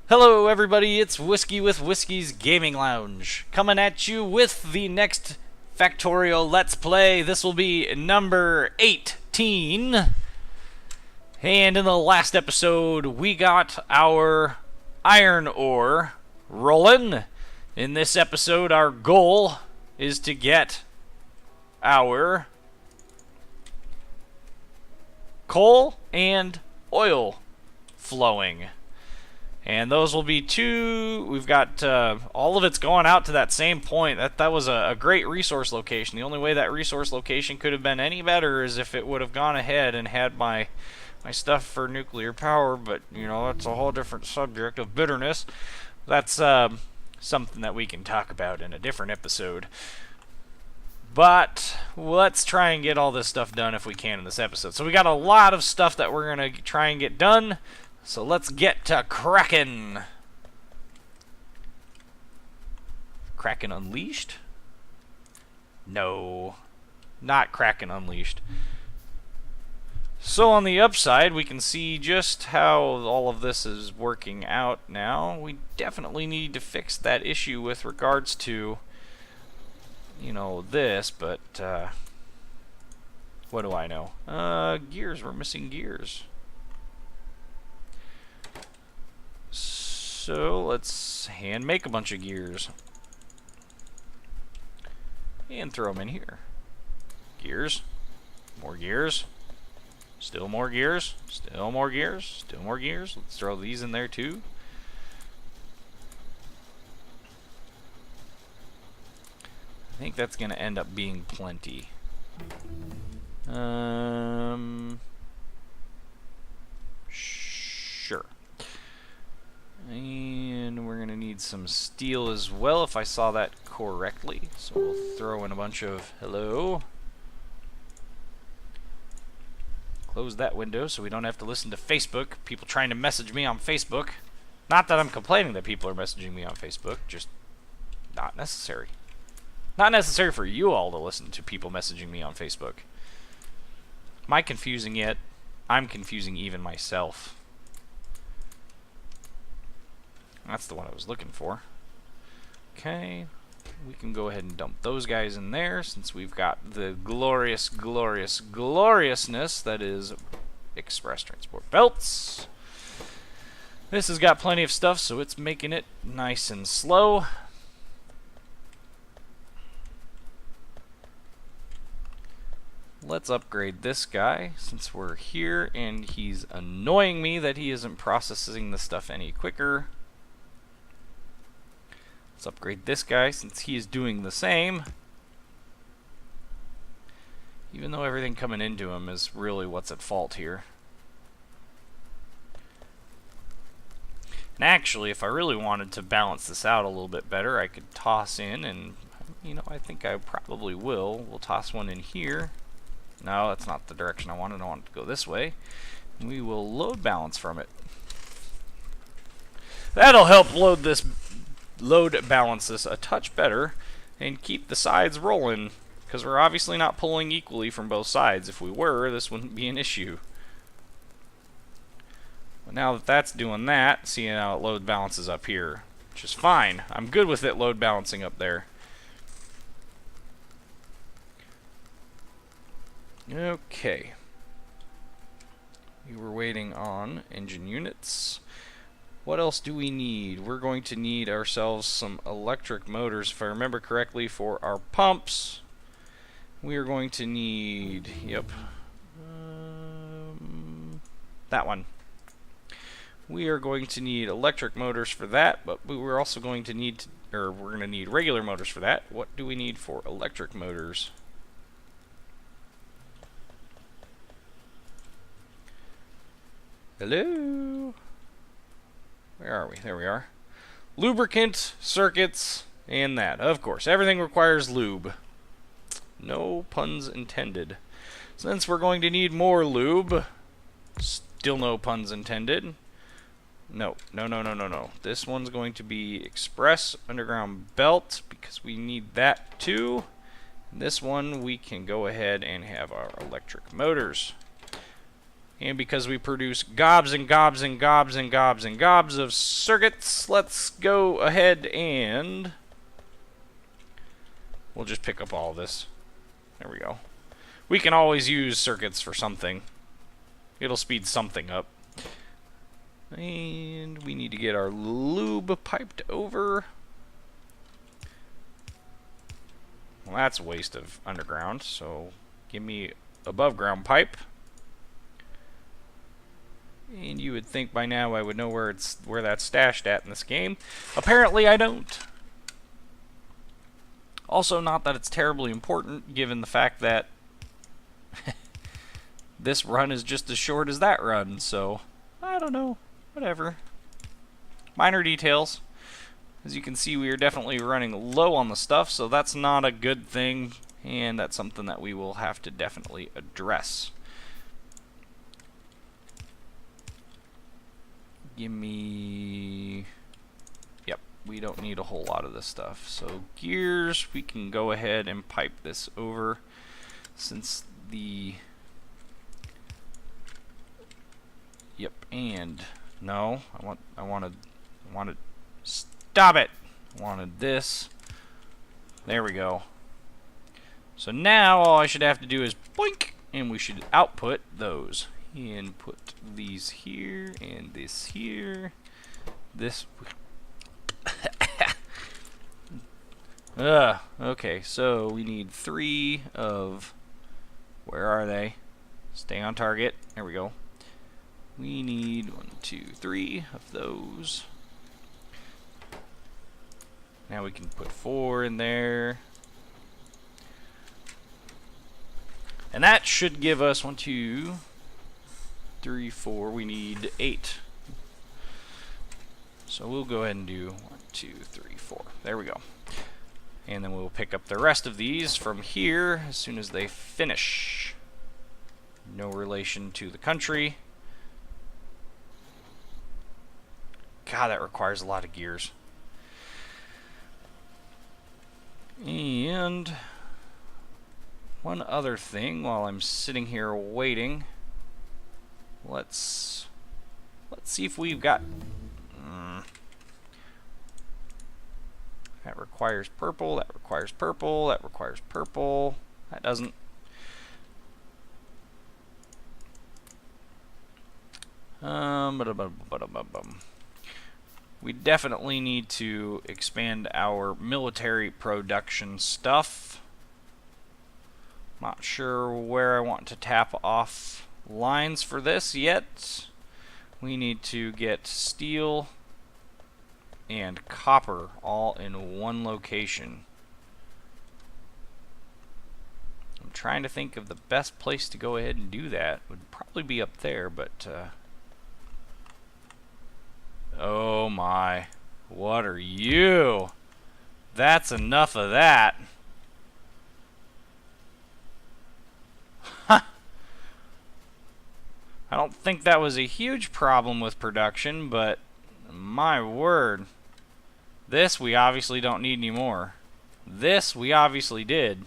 Hello, everybody. It's Whiskey with Whiskey's Gaming Lounge coming at you with the next Factorio Let's Play. This will be number 18. And in the last episode, we got our iron ore rolling. In this episode, our goal is to get our coal and oil flowing. And those will be two. We've got all of it's going out to that same point. That was a great resource location. The only way that resource location could have been any better is if it would have gone ahead and had my stuff for nuclear power. But you know, that's a whole different subject of bitterness. That's something that we can talk about in a different episode. But let's try and get all this stuff done if we can in this episode. So we got a lot of stuff that we're gonna try and get done. So let's get to Kraken. Kraken Unleashed? No, not Kraken Unleashed. So on the upside, we can see just how all of this is working out now. We definitely need to fix that issue with regards to, you know, this, but what do I know? Gears, we're missing gears. So let's hand make a bunch of gears and throw them in here. Gears, more gears, still more gears, still more gears, still more gears. Let's throw these in there too. I think that's going to end up being plenty. Sure. And we're going to need some steel as well, if I saw that correctly. So we'll throw in a bunch of... Hello? Close that window so we don't have to listen to Facebook. People trying to message me on Facebook. Not that I'm complaining that people are messaging me on Facebook, just not necessary. Not necessary for you all to listen to people messaging me on Facebook. Am I confusing yet? I'm confusing even myself. That's the one I was looking for. Okay, we can go ahead and dump those guys in there since we've got the glorious, glorious, gloriousness that is express transport belts. This has got plenty of stuff, so it's making it nice and slow. Let's upgrade this guy since we're here and he's annoying me that he isn't processing the stuff any quicker. Let's upgrade this guy since he is doing the same. Even though everything coming into him is really what's at fault here. And actually, if I really wanted to balance this out a little bit better, I could toss in, and you know, I think I probably will. We'll toss one in here. No, that's not the direction I wanted. I want it to go this way. We will load balance from it. That'll help load balance this a touch better and keep the sides rolling, because we're obviously not pulling equally from both sides. If we were, this wouldn't be an issue. But now that that's doing that, see how it load balances up here, which is fine. I'm good with it load balancing up there. Okay. We were waiting on engine units. What else do we need? We're going to need ourselves some electric motors, if I remember correctly, for our pumps. We are going to need, yep, that one. We are going to need electric motors for that, but we're also going to need, we're going to need regular motors for that. What do we need for electric motors? Hello? Where are we? There we are. Lubricant, circuits, and that. Of course, everything requires lube. No puns intended. Since we're going to need more lube, still no puns intended. No. This one's going to be express underground belt because we need that too. This one we can go ahead and have our electric motors. And because we produce gobs and gobs and gobs and gobs and gobs of circuits, let's go ahead and we'll just pick up all this. There we go. We can always use circuits for something. It'll speed something up. And we need to get our lube piped over. Well, that's a waste of underground, so give me above ground pipe. And you would think by now I would know where that's stashed at in this game. Apparently I don't. Also, not that it's terribly important, given the fact that this run is just as short as that run, so I don't know. Whatever. Minor details. As you can see, we are definitely running low on the stuff, so that's not a good thing, and that's something that we will have to definitely address. Give me... Yep, we don't need a whole lot of this stuff. So gears, we can go ahead and pipe this over, since the... Yep, and... No, I wanted... Stop it! I wanted this. There we go. So now all I should have to do is boink, and we should output those. And put these here, and this here. This... okay, so we need 3 of... Where are they? Stay on target. There we go. We need 1, 2, 3 of those. Now we can put 4 in there. And that should give us 1, 2, 3, 4. We need 8. So we'll go ahead and do 1, 2, 3, 4. There we go. And then we'll pick up the rest of these from here as soon as they finish. No relation to the country. God, that requires a lot of gears. And one other thing while I'm sitting here waiting, let's see if we've got that requires purple, that requires purple, that requires purple. That doesn't. We definitely need to expand our military production stuff. Not sure where I want to tap off lines for this yet. We need to get steel and copper all in one location. I'm trying to think of the best place to go ahead and do that. Would probably be up there, but oh my, what are you? That's enough of that. I don't think that was a huge problem with production, but my word. This we obviously don't need anymore. This we obviously did.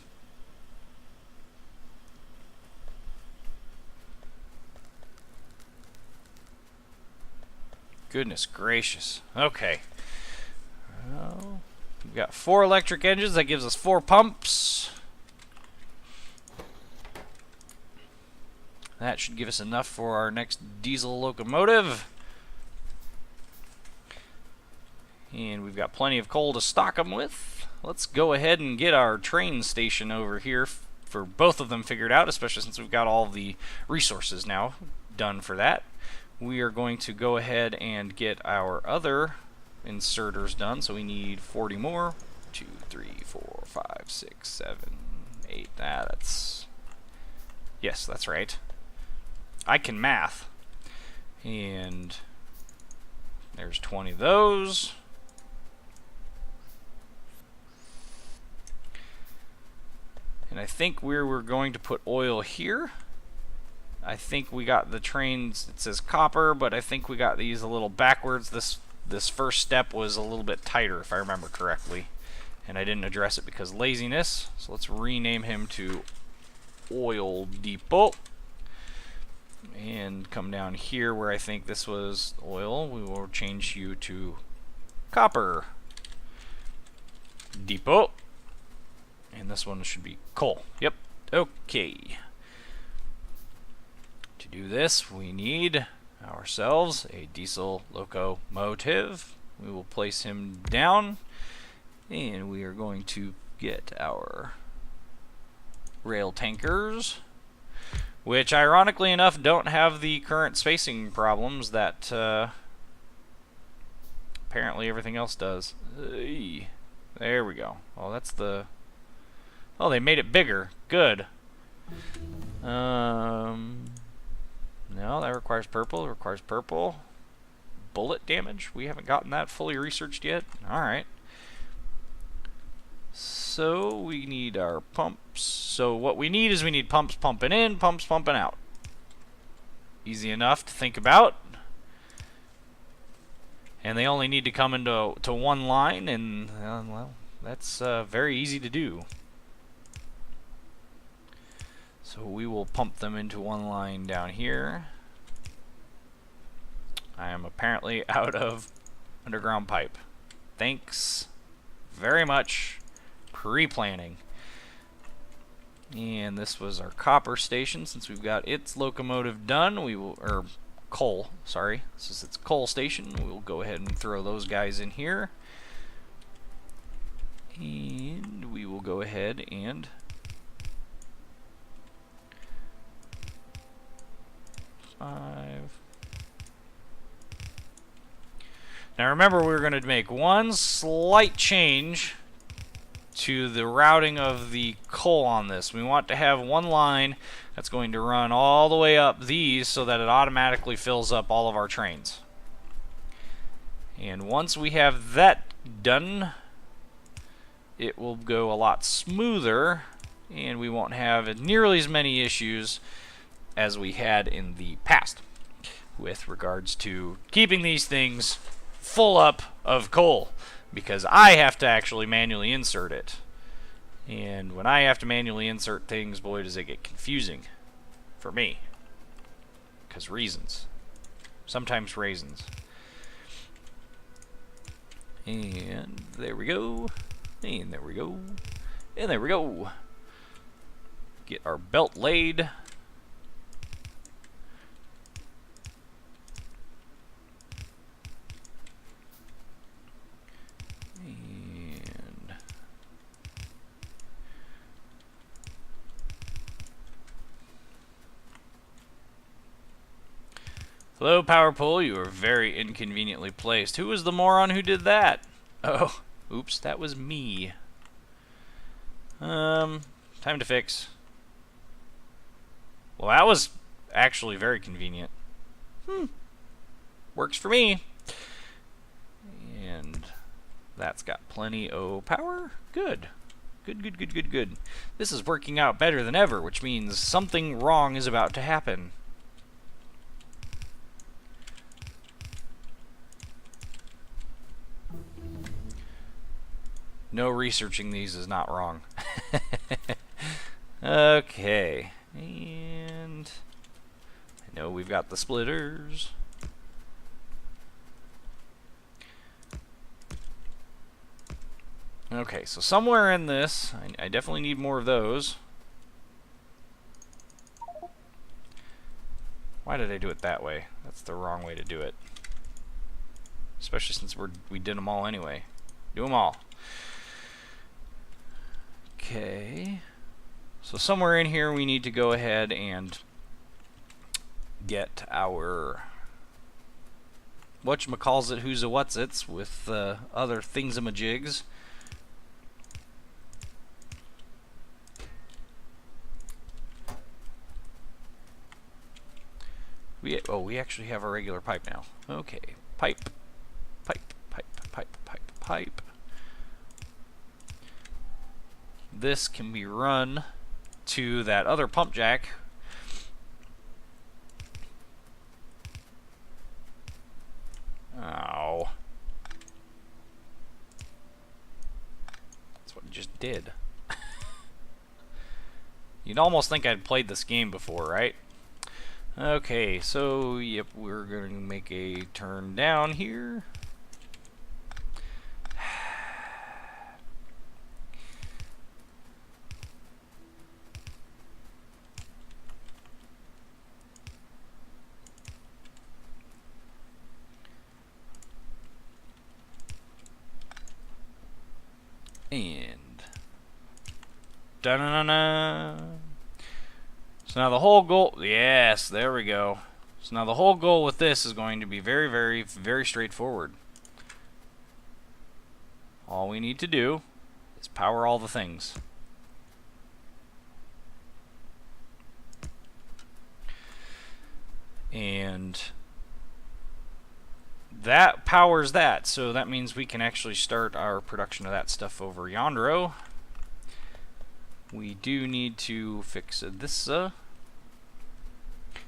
Goodness gracious. Okay. Well, we've got 4 electric engines. That gives us 4 pumps. That should give us enough for our next diesel locomotive. And we've got plenty of coal to stock them with. Let's go ahead and get our train station over here for both of them figured out, especially since we've got all the resources now done for that. We are going to go ahead and get our other inserters done. So we need 40 more. 2, 3, 4, 5, 6, 7, 8. That's... Yes, that's right. I can math. And there's 20 of those. And I think we're going to put oil here. I think we got the trains, it says copper, but I think we got these a little backwards. This first step was a little bit tighter, if I remember correctly. And I didn't address it because laziness. So let's rename him to Oil Depot. And come down here where I think this was oil. We will change you to copper. Depot. And this one should be coal. Yep. Okay. To do this, we need ourselves a diesel locomotive. We will place him down, and we are going to get our rail tankers, which ironically enough don't have the current spacing problems that apparently everything else does. There we go. Oh, that's the... Oh, they made it bigger. Good. No, that requires purple. It requires purple. Bullet damage? We haven't gotten that fully researched yet. Alright. So, we need our pumps. So, what we need is we need pumps pumping in, pumps pumping out. Easy enough to think about. And they only need to come into one line, and, well, that's very easy to do. So we will pump them into one line down here. I am apparently out of underground pipe. Thanks very much. Pre-planning. And this was our copper station. Since we've got its locomotive done, we will, or coal, sorry. This is its coal station. We'll go ahead and throw those guys in here. And we will go ahead and Now remember, we're going to make one slight change to the routing of the coal on this. We want to have one line that's going to run all the way up these so that it automatically fills up all of our trains. And once we have that done, it will go a lot smoother, and we won't have nearly as many issues as we had in the past with regards to keeping these things full up of coal, because I have to actually manually insert it. And when I have to manually insert things, boy, does it get confusing for me. Because reasons. Sometimes raisins. And there we go. And there we go. And there we go. Get our belt laid. Hello, Power Pole. You are very inconveniently placed. Who was the moron who did that? Oh, oops, that was me. Time to fix. Well, that was actually very convenient. Works for me. And that's got plenty of power. Good. Good, good, good, good, good. This is working out better than ever, which means something wrong is about to happen. No, researching these is not wrong. Okay. And I know we've got the splitters. Okay, so somewhere in this, I definitely need more of those. Why did I do it that way? That's the wrong way to do it. Especially since we did them all anyway. Do them all. Okay, so somewhere in here we need to go ahead and get our whatchamacallit, who's a what's-its with other thing's-a-majigs. We actually have a regular pipe now. Okay, pipe, pipe, pipe, pipe, pipe, pipe. This can be run to that other pump jack. Ow. That's what I just did. You'd almost think I'd played this game before, right? Okay, so yep, we're going to make a turn down here. And da-na-na-na. So now the whole goal, yes, there we go. So now the whole goal with this is going to be very, very, very straightforward. All we need to do is power all the things. And that powers that, so that means we can actually start our production of that stuff over yonder. We do need to fix this.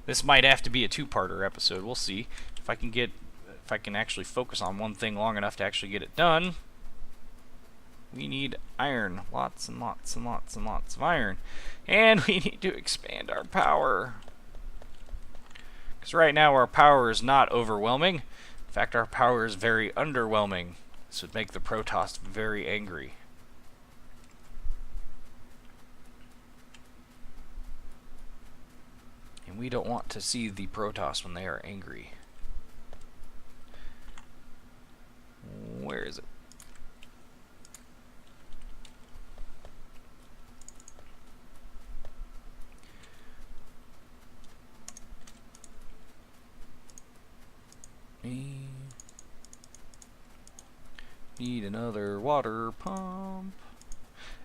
This might have to be a two-parter episode. We'll see if I can actually focus on one thing long enough to actually get it done. We need iron, lots and lots and lots and lots of iron, and we need to expand our power. Because right now our power is not overwhelming. In fact, our power is very underwhelming. This would make the Protoss very angry. And we don't want to see the Protoss when they are angry. Where is it? Need another water pump.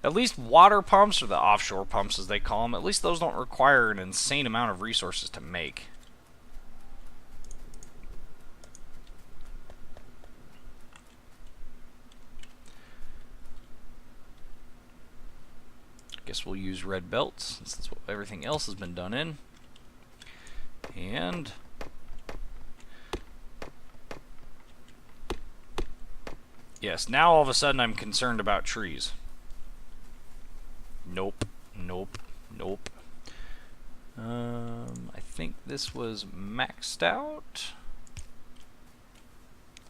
At least water pumps, or the offshore pumps as they call them, at least those don't require an insane amount of resources to make. Guess we'll use red belts, since that's what everything else has been done in. And yes, now all of a sudden I'm concerned about trees. Nope, nope, nope. I think this was maxed out.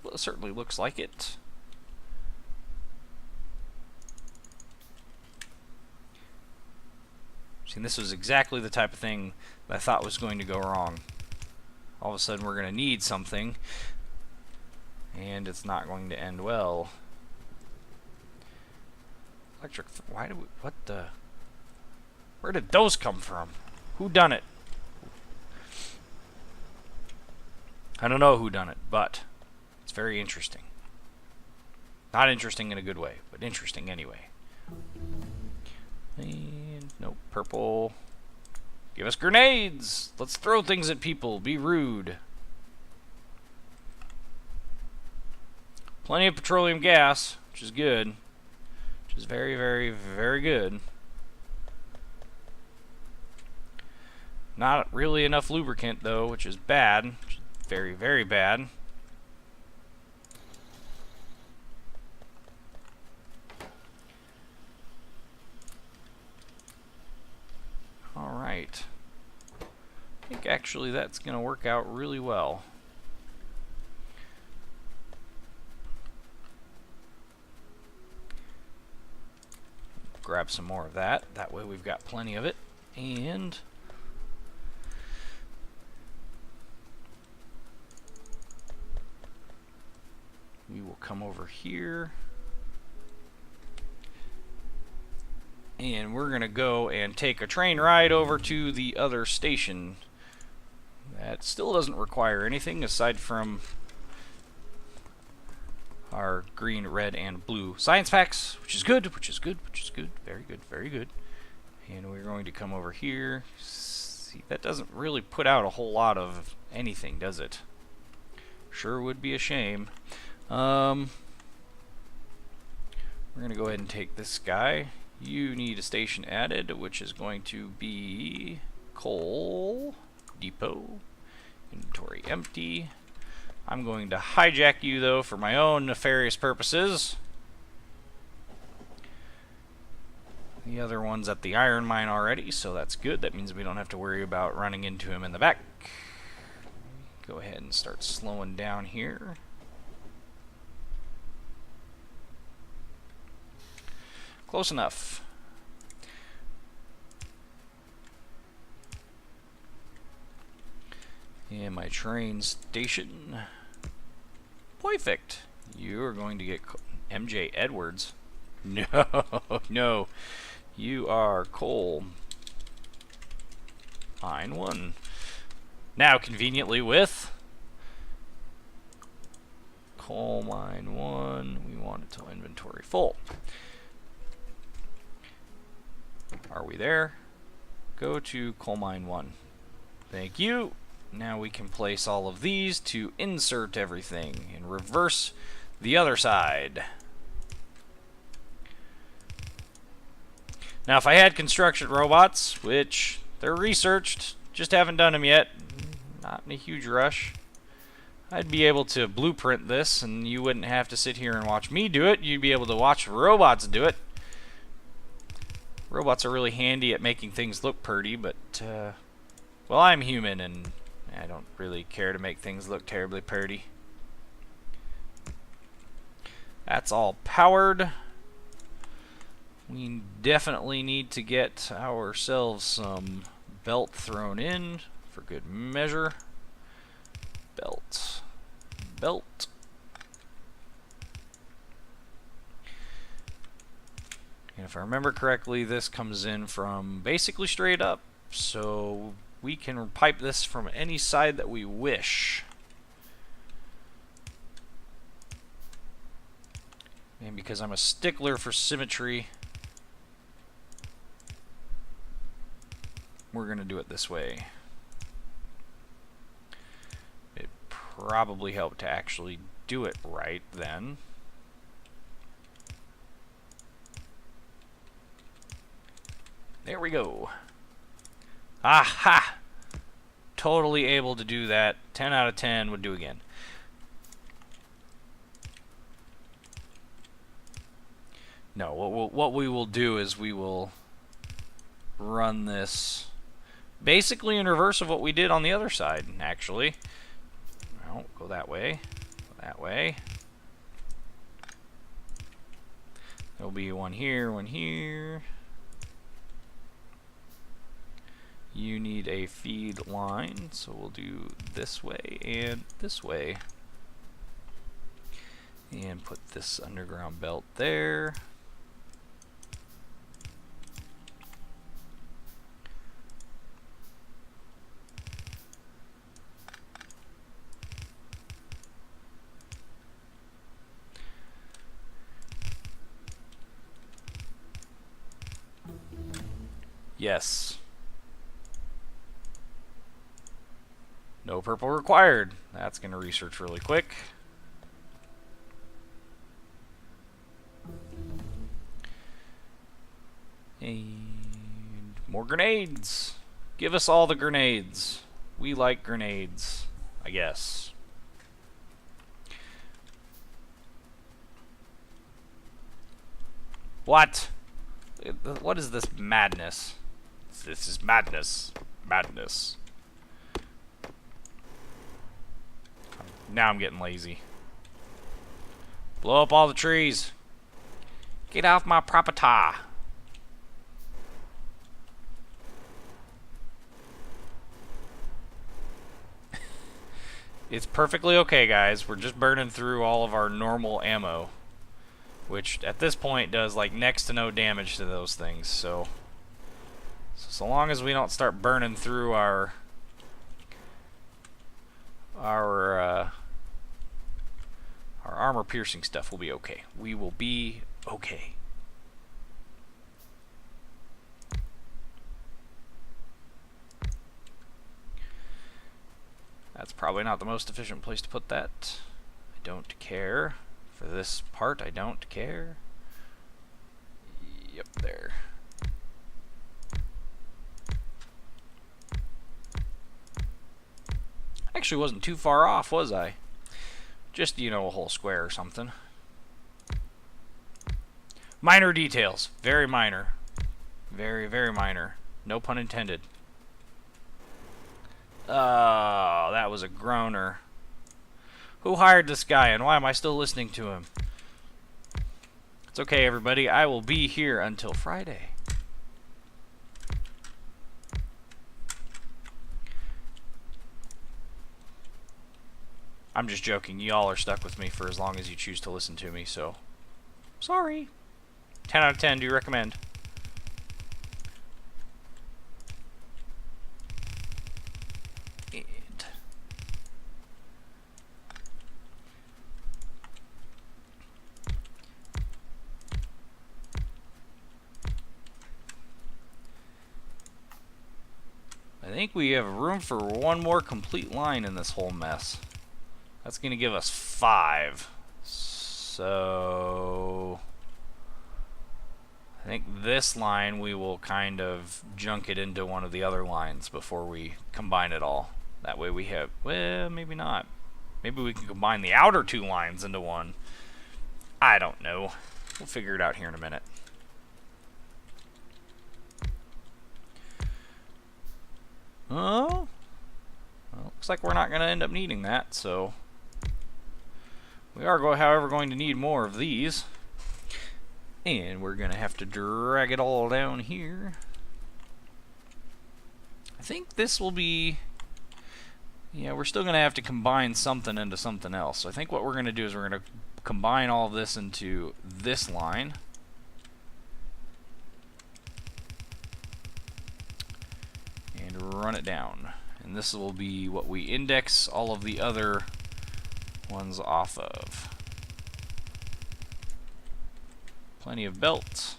Well, it certainly looks like it. See, this was exactly the type of thing that I thought was going to go wrong. All of a sudden we're going to need something, and it's not going to end well. Electric, why do we, what the, where did those come from? Who done it? I don't know who done it, but it's very interesting. Not interesting in a good way, but interesting anyway. And nope, purple. Give us grenades! Let's throw things at people. Be rude. Plenty of petroleum gas, which is good. Which is very, very, very good. Not really enough lubricant, though, which is bad. Which is very, very bad. Alright. I think actually that's going to work out really well. Grab some more of that. That way we've got plenty of it. And we will come over here. And we're going to go and take a train ride over to the other station. That still doesn't require anything aside from our green, red, and blue science packs, which is good, which is good, which is good. Very good, very good. And we're going to come over here. See, that doesn't really put out a whole lot of anything, does it? Sure would be a shame. We're going to go ahead and take this guy. You need a station added, which is going to be coal depot. Inventory empty. I'm going to hijack you, though, for my own nefarious purposes. The other one's at the iron mine already, so that's good. That means we don't have to worry about running into him in the back. Go ahead and start slowing down here. Close enough. And my train station. Perfect. You are going to get MJ Edwards. No, no. You are coal mine 1. Now, conveniently with coal mine 1, we want it till inventory full. Are we there? Go to coal mine 1. Thank you. Now we can place all of these to insert everything and reverse the other side. Now, if I had construction robots, which they're researched, just haven't done them yet, not in a huge rush, I'd be able to blueprint this, and you wouldn't have to sit here and watch me do it. You'd be able to watch robots do it. Robots are really handy at making things look pretty, but, well, I'm human, and I don't really care to make things look terribly pretty. That's all powered. We definitely need to get ourselves some belt thrown in for good measure. Belt. Belt. And if I remember correctly, this comes in from basically straight up. So we can pipe this from any side that we wish. And because I'm a stickler for symmetry, we're going to do it this way. It probably helped to actually do it right then. There we go. Aha! Totally able to do that. 10 out of 10 would do again. No, what we will do is we will run this basically in reverse of what we did on the other side, actually. Well, go that way. Go that way. There'll be one here, one here. You need a feed line, so we'll do this way and this way. And put this underground belt there. Yes. No purple required. That's going to research really quick. And more grenades. Give us all the grenades. We like grenades, I guess. What? What is this madness? This is madness. Madness. Now I'm getting lazy. Blow up all the trees. Get off my property. It's perfectly okay, guys. We're just burning through all of our normal ammo, which at this point does like next to no damage to those things. So long as we don't start burning through our armor piercing stuff, we'll be okay. We will be okay. That's probably not the most efficient place to put that. I don't care. For this part, I don't care. Yep, there. Actually wasn't too far off, was I? Just, you know, a whole square or something. Minor details. Very minor. Very, very minor. No pun intended. Oh, that was a groaner. Who hired this guy, and why am I still listening to him? It's okay, everybody. I will be here until Friday. I'm just joking. Y'all are stuck with me for as long as you choose to listen to me, so... Sorry. 10 out of 10, do you recommend? And... I think we have room for one more complete line in this whole mess. That's going to give us 5. So... I think this line we will kind of junk it into one of the other lines before we combine it all. That way we have... Well, maybe not. Maybe we can combine the outer 2 lines into one. I don't know. We'll figure it out here in a minute. Oh? Well, looks like we're not going to end up needing that, so... We are, however, going to need more of these. And we're going to have to drag it all down here. I think this will be... Yeah, we're still going to have to combine something into something else. So I think what we're going to do is we're going to combine all of this into this line. And run it down. And this will be what we index all of the other ones off of. Plenty of belts.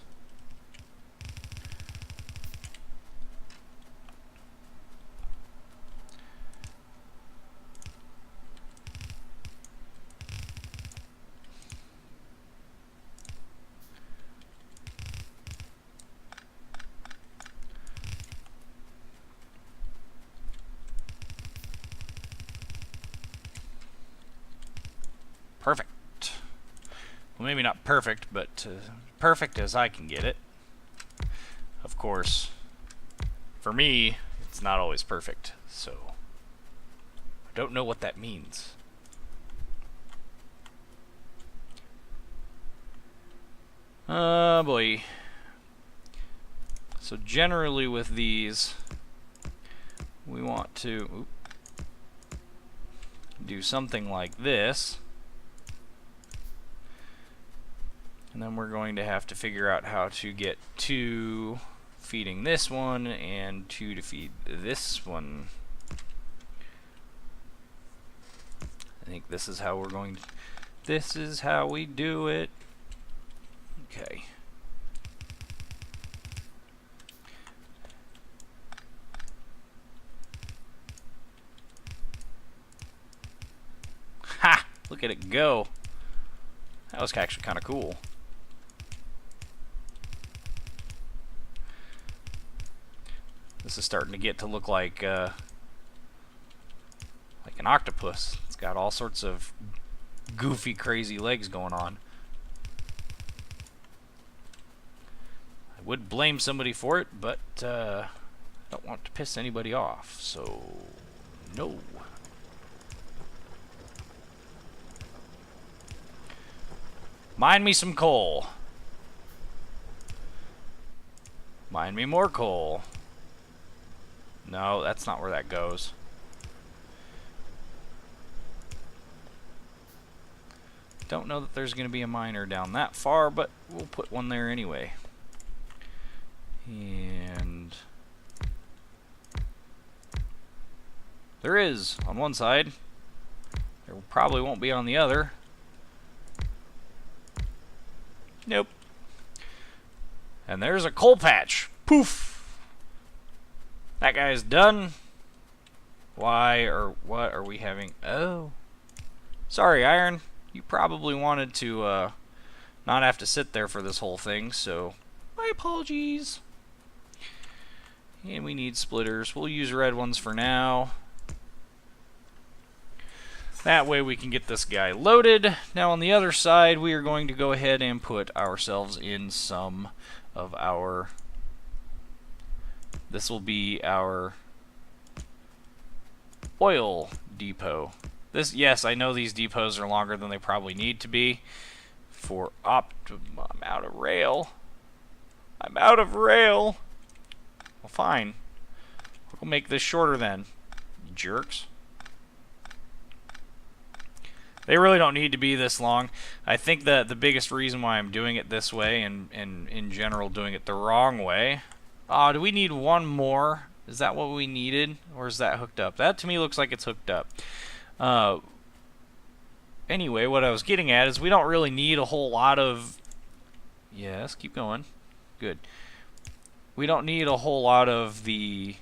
Perfect. Well, maybe not perfect, but perfect as I can get it. Of course, for me, it's not always perfect, so I don't know what that means. Oh boy. So generally with these, we want to do something like this. And then we're going to have to figure out how to get 2 feeding this one and 2 to feed this one. I think this is how we're going to... This is how we do it. Okay. Ha! Look at it go. That was actually kind of cool. This is starting to get to look like an octopus. It's got all sorts of goofy, crazy legs going on. I would blame somebody for it, but I don't want to piss anybody off, so no. Mine me some coal. Mine me more coal. No, that's not where that goes. Don't know that there's going to be a miner down that far, but we'll put one there anyway. And there is on one side. There probably won't be on the other. Nope. And there's a coal patch. Poof! That guy's done. Why or what are we having? Oh. Sorry, Iron. You probably wanted to not have to sit there for this whole thing, so my apologies. And we need splitters. We'll use red ones for now. That way we can get this guy loaded. Now on the other side, we are going to go ahead and put ourselves in some of our... This will be our oil depot. This, yes, I know these depots are longer than they probably need to be for optimum. I'm out of rail. I'm out of rail. Well, fine. We'll make this shorter then, you jerks. They really don't need to be this long. I think that the biggest reason why I'm doing it this way, and in general doing it the wrong way. Do we need one more? Is that what we needed? Or is that hooked up? That to me looks like it's hooked up. Anyway, what I was getting at is we don't really need a whole lot of... Yes, keep going. Good. We don't need a whole lot of the...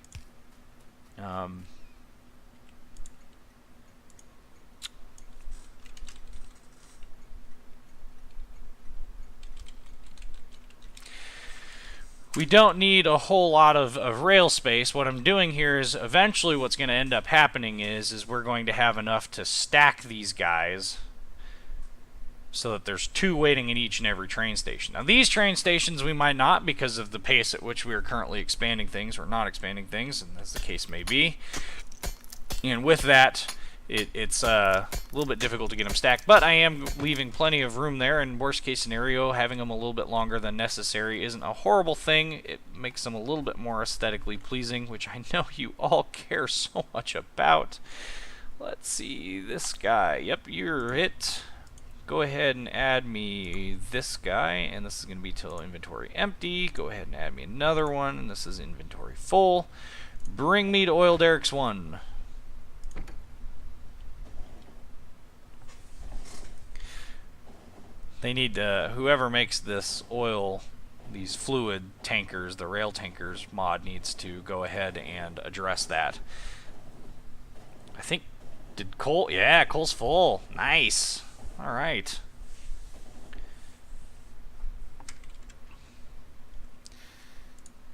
we don't need a whole lot of rail space. What I'm doing here is eventually what's going to end up happening is we're going to have enough to stack these guys so that there's two waiting in each and every train station. Now these train stations we might not, because of the pace at which we are currently expanding things or not expanding things, and as the case may be. And with that, it's a little bit difficult to get them stacked, but I am leaving plenty of room there, and worst case scenario, having them a little bit longer than necessary isn't a horrible thing. It makes them a little bit more aesthetically pleasing, which I know you all care so much about. Let's see, this guy. Yep, you're it. Go ahead and add me this guy, and this is going to be till inventory empty. Go ahead and add me another one, and this is inventory full. Bring me to oil derricks 1. They need whoever makes this oil, these fluid tankers, the rail tankers mod needs to go ahead and address that. I think, did coal? Yeah, coal's full. Nice. All right.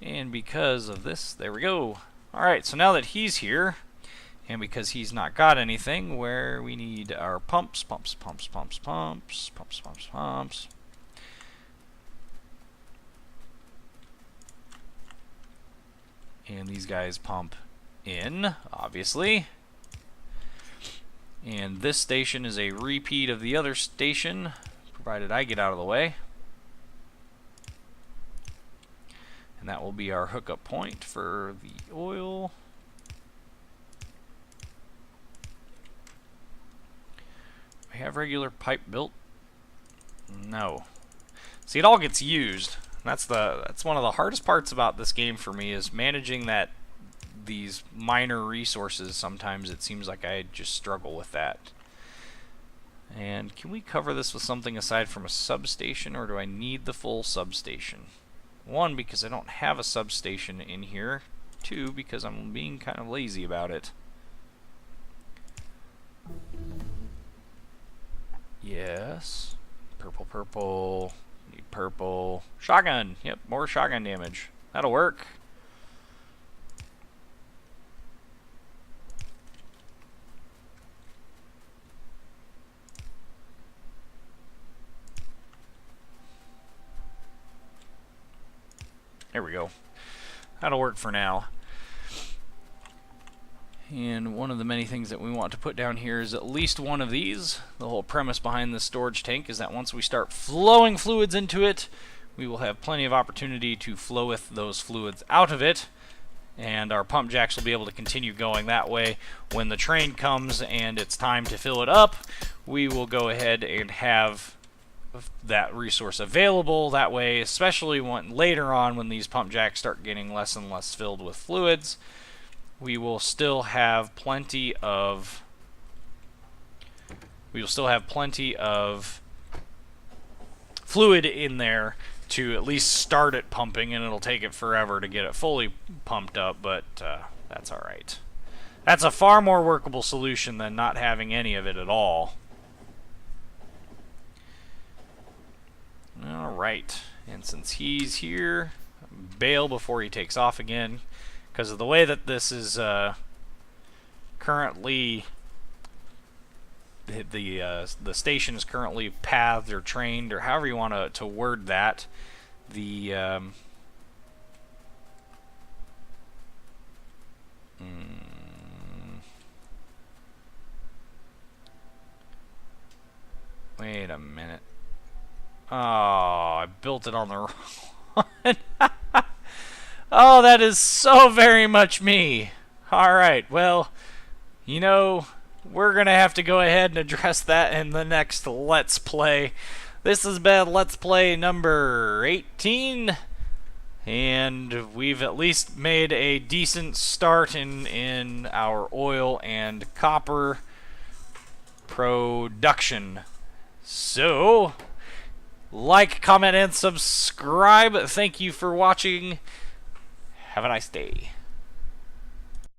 And because of this, there we go. All right, so now that he's here, and because he's not got anything, where we need our pumps. And these guys pump in, obviously. And this station is a repeat of the other station, provided I get out of the way. And that will be our hookup point for the oil. We have regular pipe built? No. See, it all gets used. That's one of the hardest parts about this game for me, is managing these minor resources. Sometimes it seems like I just struggle with that. And can we cover this with something aside from a substation, or do I need the full substation? 1, because I don't have a substation in here. 2, because I'm being kind of lazy about it. Yes. Purple, purple. Need purple. Shotgun. Yep, more shotgun damage. That'll work. There we go. That'll work for now. And one of the many things that we want to put down here is at least one of these. The whole premise behind this storage tank is that once we start flowing fluids into it, we will have plenty of opportunity to flow with those fluids out of it, and our pump jacks will be able to continue going that way. When the train comes and it's time to fill it up, we will go ahead and have that resource available. That way, especially later on when these pump jacks start getting less and less filled with fluids, we will still have plenty of fluid in there to at least start it pumping, and it'll take it forever to get it fully pumped up, but that's alright. That's a far more workable solution than not having any of it at all. Alright, and since he's here, bail before he takes off again. Because of the way that this is currently, the station is currently pathed or trained, or however you want to word that, the Wait a minute. Oh, I built it on the wrong one. Oh, that is so very much me. Alright, well, you know, we're going to have to go ahead and address that in the next Let's Play. This has been Let's Play number 18. And we've at least made a decent start in our oil and copper production. So, like, comment, and subscribe. Thank you for watching. Have a nice day.